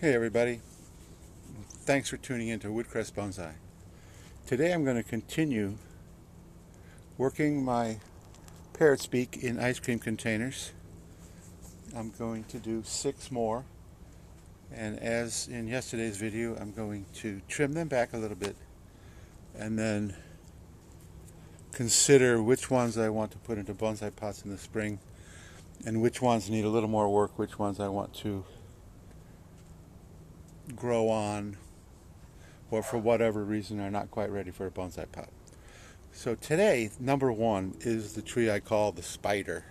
Hey everybody, thanks for tuning in to Woodcrest Bonsai. Today I'm going to continue working my Parrot Beak in ice cream containers. I'm going to do 6 more, and as in yesterday's video, I'm going to trim them back a little bit and then consider which ones I want to put into bonsai pots in the spring and which ones need a little more work, which ones I want to grow on or for whatever reason are not quite ready for a bonsai pot. So today, number 1 is the tree I call the spider,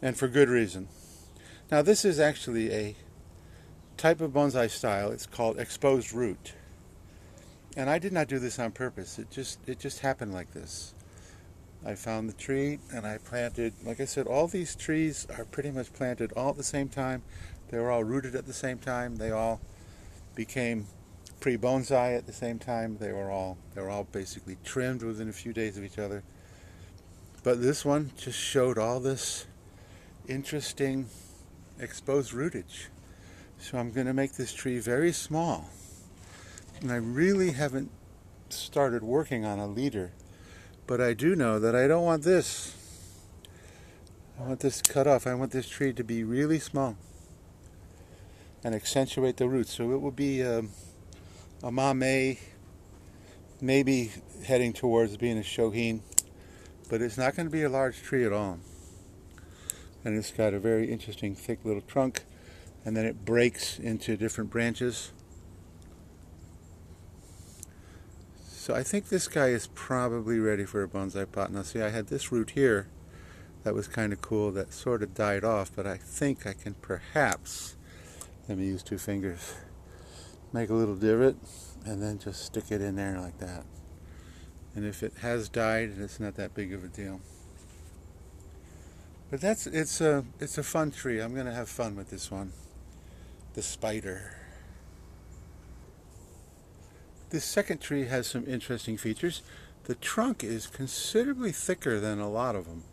and for good reason. Now this is actually a type of bonsai style. It's called exposed root, and I did not do this on purpose. It just happened like this. I found the tree and I planted, like I said, all these trees are pretty much planted all at the same time. They were all rooted at the same time. They all became pre-bonsai at the same time. They were all basically trimmed within a few days of each other. But this one just showed all this interesting exposed rootage. So I'm going to make this tree very small. And I really haven't started working on a leader, but I do know that I don't want this. I want this cut off. I want this tree to be really small and accentuate the roots. So it will be a mame, maybe heading towards being a shohin, but it's not going to be a large tree at all. And it's got a very interesting thick little trunk, and then it breaks into different branches. So I think this guy is probably ready for a bonsai pot. Now see, I had this root here that was kind of cool that sort of died off, but I think I can perhaps, let me use 2 fingers, make a little divot and then just stick it in there like that. And if it has died, it's not that big of a deal. But it's a fun tree. I'm going to have fun with this one, the spider. This second tree has some interesting features. The trunk is considerably thicker than a lot of them.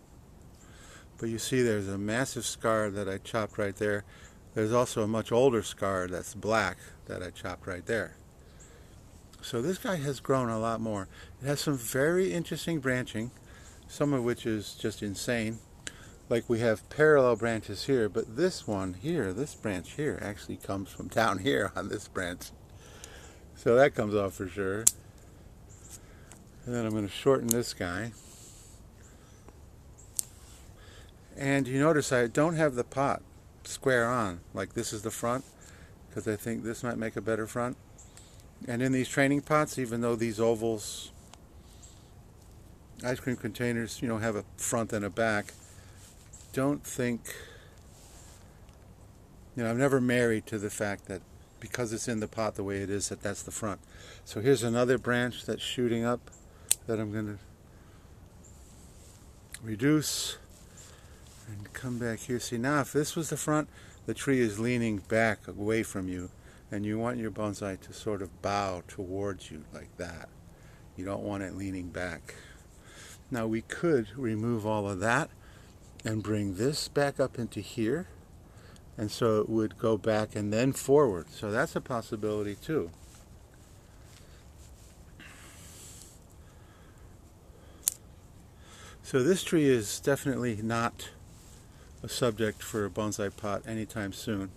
But you see there's a massive scar that I chopped right there. There's also a much older scar that's black that I chopped right there. So this guy has grown a lot more. It has some very interesting branching, some of which is just insane. Like we have parallel branches here, but this one here, this branch here, actually comes from down here on this branch. So that comes off for sure. And then I'm going to shorten this guy. And you notice I don't have the pot square on, like this is the front, because I think this might make a better front. And in these training pots, even though these ovals, ice cream containers, have a front and a back, don't think, I'm never married to the fact that because it's in the pot the way it is, that's the front. So here's another branch that's shooting up that I'm going to reduce and come back here. See, now if this was the front, the tree is leaning back away from you, and you want your bonsai to sort of bow towards you like that. You don't want it leaning back. Now we could remove all of that and bring this back up into here, and so it would go back and then forward. So that's a possibility too. So this tree is definitely not a subject for a bonsai pot anytime soon,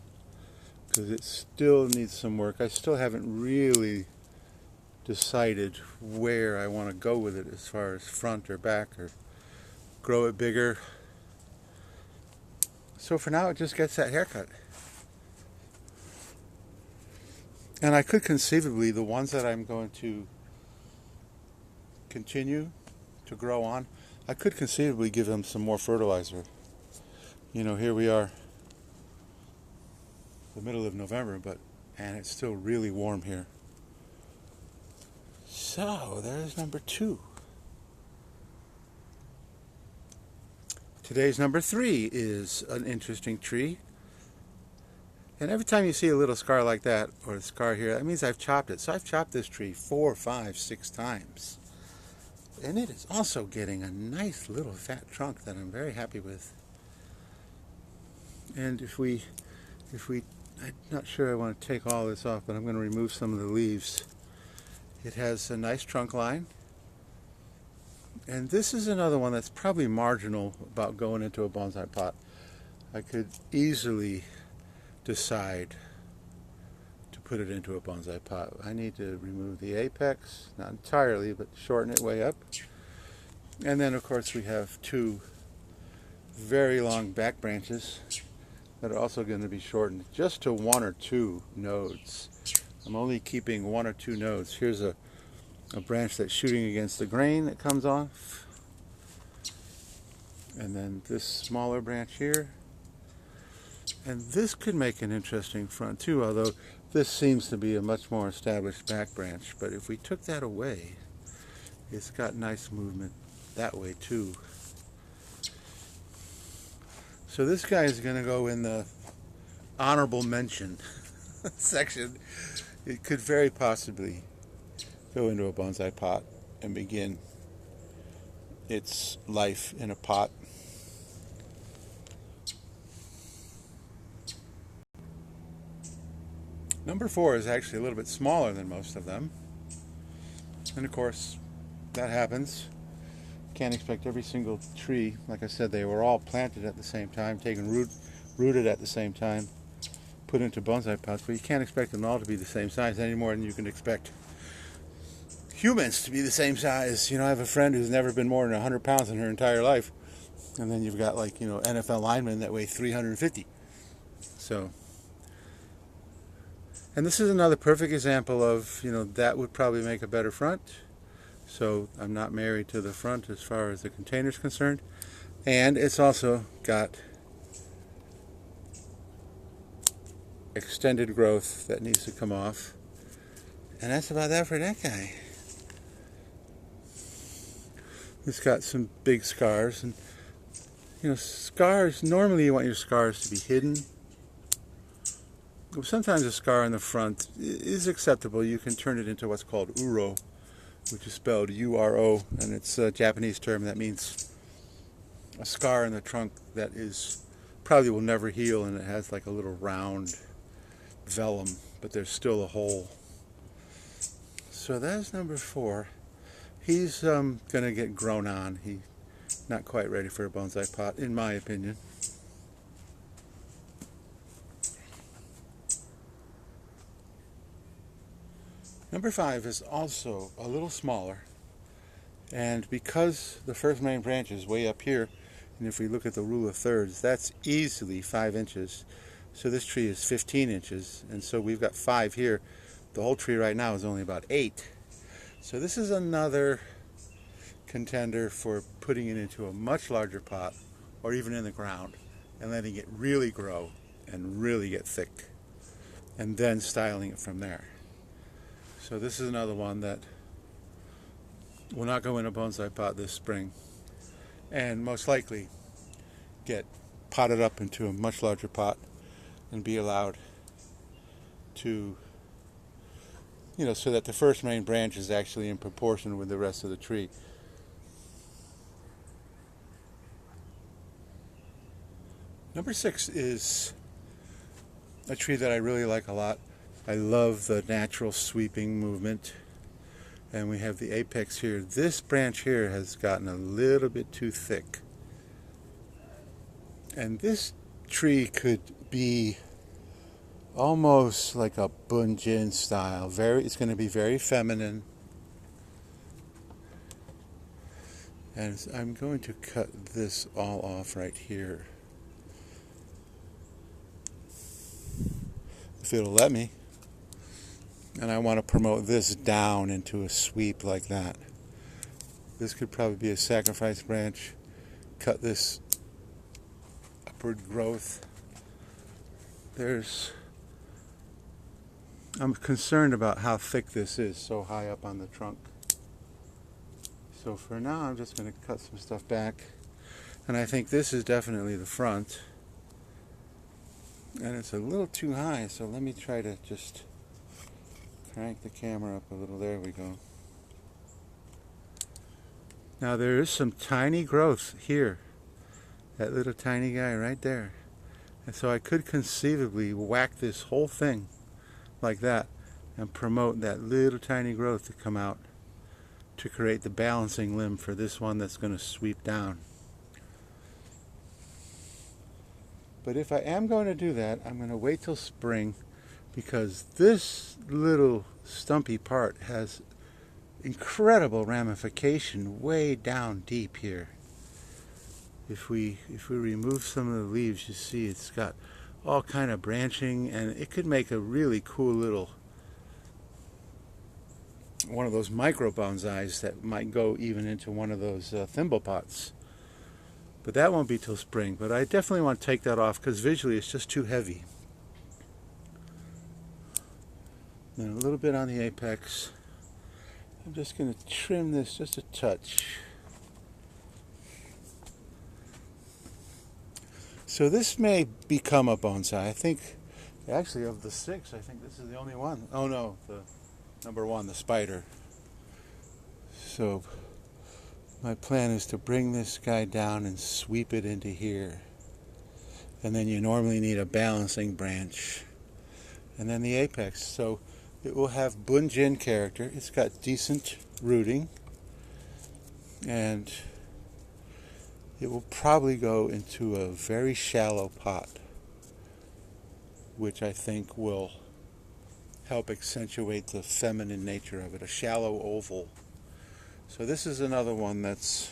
because it still needs some work. I still haven't really decided where I want to go with it as far as front or back or grow it bigger. So for now it just gets that haircut. And I could conceivably, the ones that I'm going to continue to grow on, I could conceivably give them some more fertilizer. Here we are, the middle of November, and it's still really warm here. So there's number 2. Today's number 3 is an interesting tree. And every time you see a little scar like that, or a scar here, that means I've chopped it. So I've chopped this tree 4, 5, 6 times. And it is also getting a nice little fat trunk that I'm very happy with. And if we I'm not sure I want to take all this off, but I'm going to remove some of the leaves. It has a nice trunk line. And this is another one that's probably marginal about going into a bonsai pot. I could easily decide to put it into a bonsai pot. I need to remove the apex, not entirely, but shorten it way up. And then of course we have two very long back branches that are also going to be shortened just to one or two nodes. I'm only keeping one or two nodes. Here's a branch that's shooting against the grain that comes off. And then this smaller branch here. And this could make an interesting front too, although this seems to be a much more established back branch. But if we took that away, it's got nice movement that way too. So this guy is going to go in the honorable mention section. It could very possibly go into a bonsai pot and begin its life in a pot. Number 4 is actually a little bit smaller than most of them. And of course, that happens. Can't expect every single tree. Like I said, they were all planted at the same time, rooted at the same time, put into bonsai pots, but you can't expect them all to be the same size any more than you can expect humans to be the same size. You know, I have a friend who's never been more than 100 pounds in her entire life. And then you've got, like, you know, NFL linemen that weigh 350. So, and this is another perfect example of, you know, that would probably make a better front. So I'm not married to the front as far as the container is concerned. And it's also got extended growth that needs to come off. And that's about that for that guy. It's got some big scars. And, you know, scars, normally you want your scars to be hidden. Sometimes a scar in the front is acceptable. You can turn it into what's called uro, which is spelled U-R-O, and it's a Japanese term that means a scar in the trunk that is probably will never heal, and it has like a little round vellum, but there's still a hole. So that's number 4. He's going to get grown on. He's not quite ready for a bonsai pot, in my opinion. Number 5 is also a little smaller, and because the first main branch is way up here, and if we look at the rule of thirds, that's easily 5 inches. So this tree is 15 inches, and so we've got 5 here. The whole tree right now is only about 8. So this is another contender for putting it into a much larger pot, or even in the ground, and letting it really grow and really get thick, and then styling it from there. So this is another one that will not go in a bonsai pot this spring, and most likely get potted up into a much larger pot and be allowed to, you know, so that the first main branch is actually in proportion with the rest of the tree. Number 6 is a tree that I really like a lot. I love the natural sweeping movement. And we have the apex here. This branch here has gotten a little bit too thick. And this tree could be almost like a bunjin style. It's going to be very feminine. And I'm going to cut this all off right here, if it'll let me. And I want to promote this down into a sweep like that. This could probably be a sacrifice branch. Cut this upward growth. I'm concerned about how thick this is so high up on the trunk. So for now I'm just going to cut some stuff back. And I think this is definitely the front. And it's a little too high, so let me try to just crank the camera up a little. There we go. Now there is some tiny growth here. That little tiny guy right there. And so I could conceivably whack this whole thing like that and promote that little tiny growth to come out to create the balancing limb for this one that's going to sweep down. But if I am going to do that, I'm going to wait till spring, because this little stumpy part has incredible ramification way down deep here. If we remove some of the leaves, you see it's got all kind of branching, and it could make a really cool little one of those micro bonsais that might go even into one of those thimble pots. But that won't be till spring. But I definitely want to take that off because visually it's just too heavy. And a little bit on the apex. I'm just going to trim this just a touch. So this may become a bonsai. I think, actually, of the 6, I think this is the only one. Oh no, the number 1, the spider. So my plan is to bring this guy down and sweep it into here. And then you normally need a balancing branch. And then the apex. So it will have bunjin character. It's got decent rooting. And it will probably go into a very shallow pot, which I think will help accentuate the feminine nature of it, a shallow oval. So this is another one that's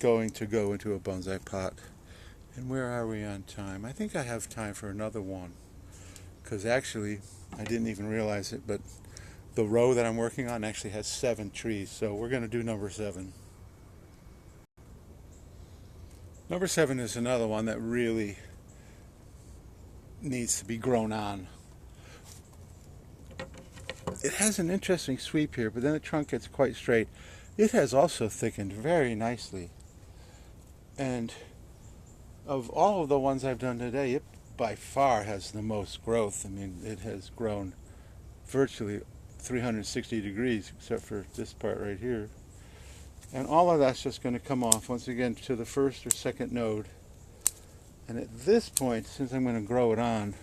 going to go into a bonsai pot. And where are we on time? I think I have time for another one, because actually I didn't even realize it, but the row that I'm working on actually has 7 trees, so we're going to do number 7. Number 7 is another one that really needs to be grown on. It has an interesting sweep here, but then the trunk gets quite straight. It has also thickened very nicely. And of all of the ones I've done today, it by far has the most growth. I mean, it has grown virtually 360 degrees, except for this part right here. And all of that's just going to come off once again to the first or second node. And at this point, since I'm going to grow it on,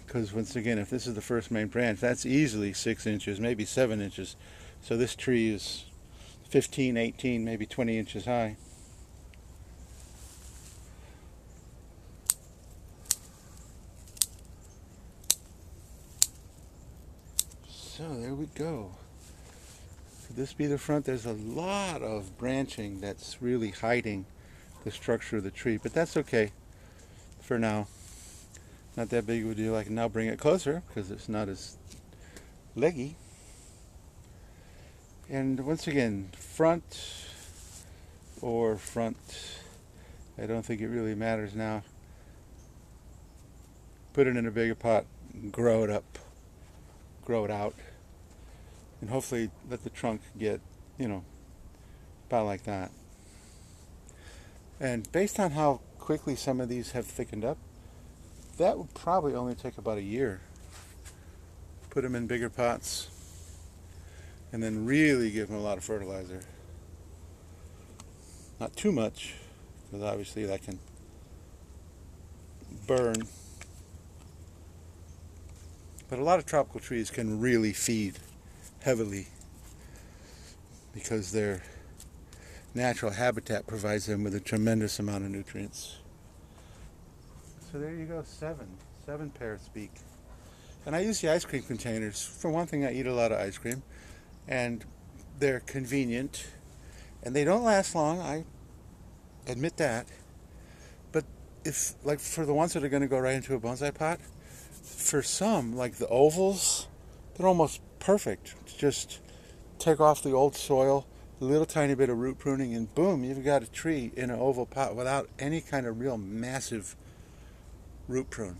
because once again, if this is the first main branch, that's easily 6 inches, maybe 7 inches. So this tree is 15, 18, maybe 20 inches high. So there we go. Could this be the front? There's a lot of branching that's really hiding the structure of the tree, but that's okay for now. Not that big of a deal. I can now bring it closer because it's not as leggy. And once again, front or front, I don't think it really matters now. Put it in a bigger pot, grow it up, grow it out, and hopefully let the trunk get, about like that. And based on how quickly some of these have thickened up, that would probably only take about a year. Put them in bigger pots and then really give them a lot of fertilizer. Not too much, because obviously that can burn. But a lot of tropical trees can really feed heavily because their natural habitat provides them with a tremendous amount of nutrients. So there you go, 7 Parrot's Beak. And I use the ice cream containers. For one thing, I eat a lot of ice cream, and they're convenient, and they don't last long, I admit that. But if, like, for the ones that are going to go right into a bonsai pot, for some, like the ovals, they're almost perfect. Just take off the old soil, a little tiny bit of root pruning, and boom, you've got a tree in an oval pot without any kind of real massive root prune.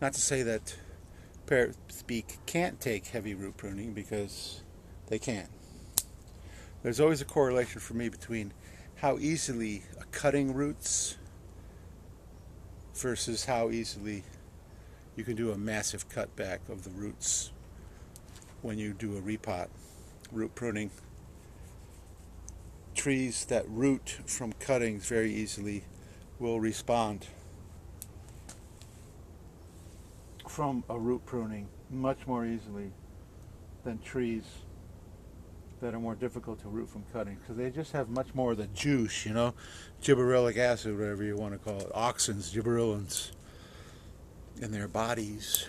Not to say that Parrot's Beak can't take heavy root pruning, because they can. There's always a correlation for me between how easily a cutting roots versus how easily you can do a massive cutback of the roots when you do a repot. Root pruning trees that root from cuttings very easily will respond from a root pruning much more easily than trees that are more difficult to root from cuttings, because they just have much more of the juice, gibberellic acid, whatever you want to call it, auxins, gibberellins in their bodies.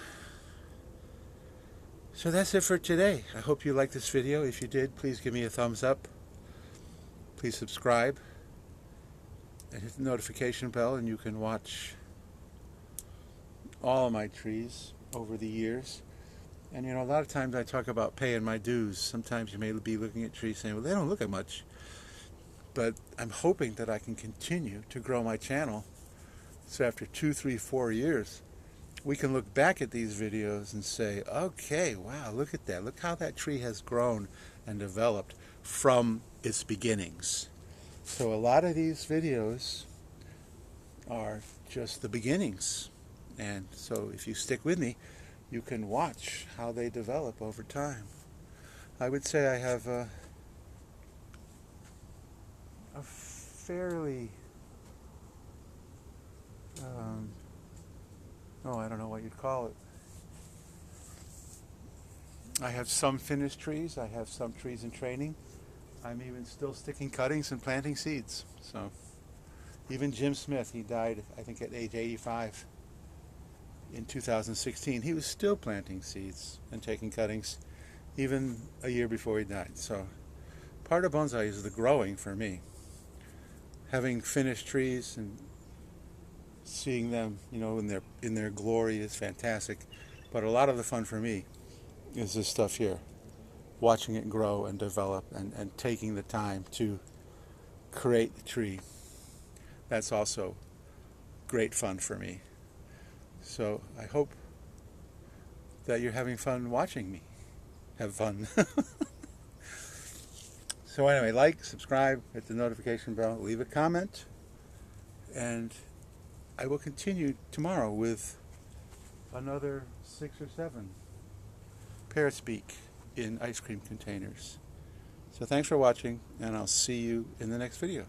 So that's it for today. I hope you liked this video. If you did, please give me a thumbs up. Please subscribe and hit the notification bell, and you can watch all of my trees over the years. And a lot of times I talk about paying my dues. Sometimes you may be looking at trees saying, well, they don't look at much. But I'm hoping that I can continue to grow my channel. So after 2, 3, 4 years, we can look back at these videos and say, okay, wow, look at that. Look how that tree has grown and developed from its beginnings. So a lot of these videos are just the beginnings. And so if you stick with me, you can watch how they develop over time. I would say I have a fairly, I don't know what you'd call it. I have some finished trees. I have some trees in training. I'm even still sticking cuttings and planting seeds. So even Jim Smith, he died, I think, at age 85. In 2016, he was still planting seeds and taking cuttings even a year before he died. So part of bonsai is the growing for me. Having finished trees and seeing them, in their glory is fantastic. But a lot of the fun for me is this stuff here. Watching it grow and develop and taking the time to create the tree. That's also great fun for me. So I hope that you're having fun watching me have fun. So anyway, like, subscribe, hit the notification bell, leave a comment, and I will continue tomorrow with another 6 or 7 Parrot's Beak in ice cream containers. So thanks for watching, and I'll see you in the next video.